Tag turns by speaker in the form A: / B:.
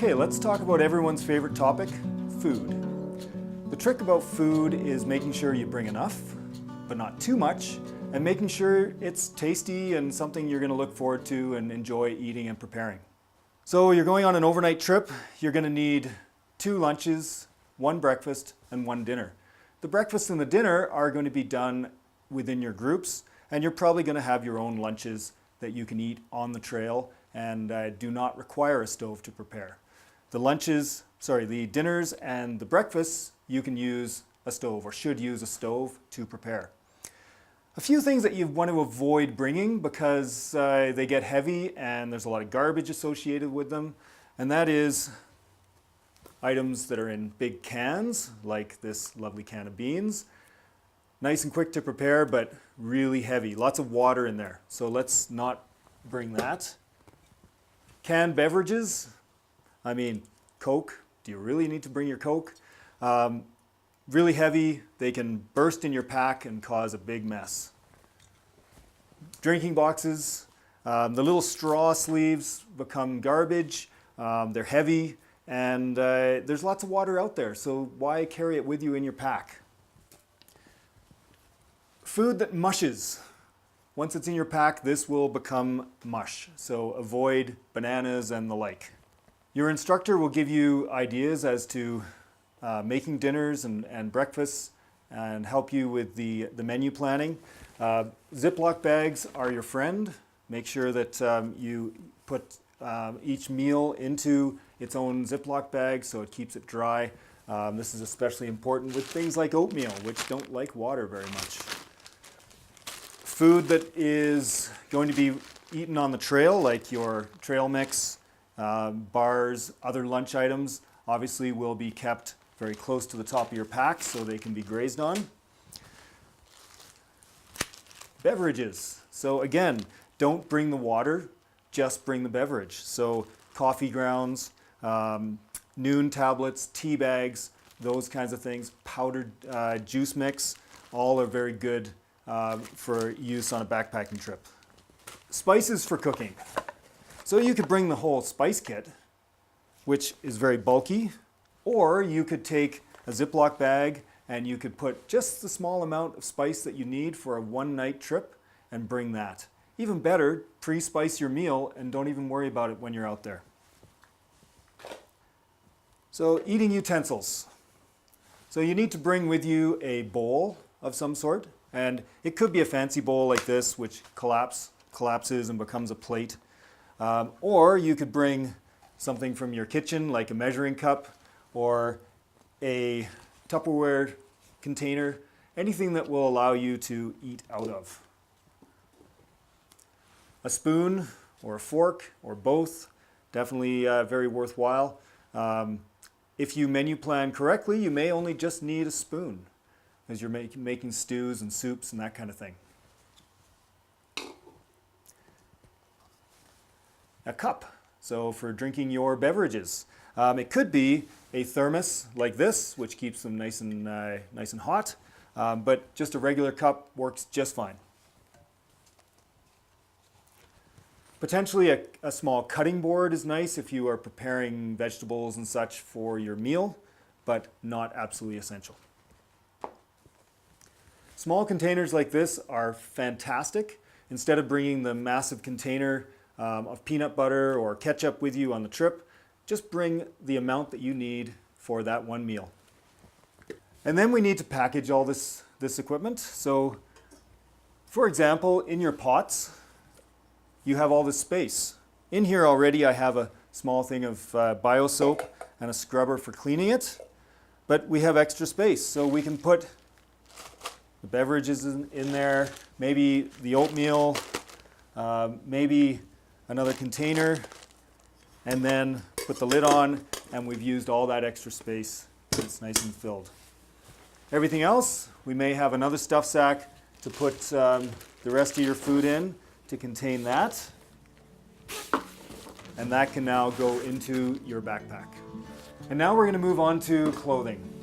A: Okay, let's talk about everyone's favorite topic, food. The trick about food is making sure you bring enough, but not too much, and making sure it's tasty and something you're going to look forward to and enjoy eating and preparing. So you're going on an overnight trip, you're going to need 2 lunches, 1 breakfast, and 1 dinner. The breakfast and the dinner are going to be done within your groups, and you're probably going to have your own lunches that you can eat on the trail and do not require a stove to prepare. The dinners and the breakfasts, you can use a stove or should use a stove to prepare. A few things that you want to avoid bringing because they get heavy and there's a lot of garbage associated with them, and that is items that are in big cans, like this lovely can of beans. Nice and quick to prepare, but really heavy. Lots of water in there, so let's not bring that. Canned beverages, I mean, Coke. Do you really need to bring your Coke? Really heavy, they can burst in your pack and cause a big mess. Drinking boxes, the little straw sleeves become garbage. They're heavy, and there's lots of water out there, so why carry it with you in your pack? Food that mushes. Once it's in your pack, this will become mush, so avoid bananas and the like. Your instructor will give you ideas as to making dinners and breakfasts and help you with the menu planning. Ziploc bags are your friend. Make sure that you put each meal into its own Ziploc bag so it keeps it dry. This is especially important with things like oatmeal, which don't like water very much. Food that is going to be eaten on the trail, like your trail mix, bars, other lunch items, obviously will be kept very close to the top of your pack so they can be grazed on. Beverages. So again, don't bring the water, just bring the beverage. So coffee grounds, noon tablets, tea bags, those kinds of things, powdered juice mix, all are very good for use on a backpacking trip. Spices for cooking. So you could bring the whole spice kit, which is very bulky, or you could take a Ziploc bag and you could put just the small amount of spice that you need for a one-night trip and bring that. Even better, pre-spice your meal and don't even worry about it when you're out there. So eating utensils. So you need to bring with you a bowl of some sort, and it could be a fancy bowl like this, which collapses and becomes a plate. Or you could bring something from your kitchen, like a measuring cup or a Tupperware container, anything that will allow you to eat out of. A spoon or a fork or both, definitely very worthwhile. If you menu plan correctly, you may only just need a spoon as you're making stews and soups and that kind of thing. A cup, so for drinking your beverages. It could be a thermos like this, which keeps them nice and hot, but just a regular cup works just fine. Potentially a small cutting board is nice if you are preparing vegetables and such for your meal, but not absolutely essential. Small containers like this are fantastic. Instead of bringing the massive container of peanut butter or ketchup with you on the trip, just bring the amount that you need for that one meal. And then we need to package all this equipment. So, for example, in your pots, you have all this space. In here already I have a small thing of bio soap and a scrubber for cleaning it, but we have extra space, so we can put the beverages in there, maybe the oatmeal, maybe another container, and then put the lid on, and we've used all that extra space. It's nice and filled. Everything else, we may have another stuff sack to put the rest of your food in to contain that, and that can now go into your backpack. And now we're going to move on to clothing.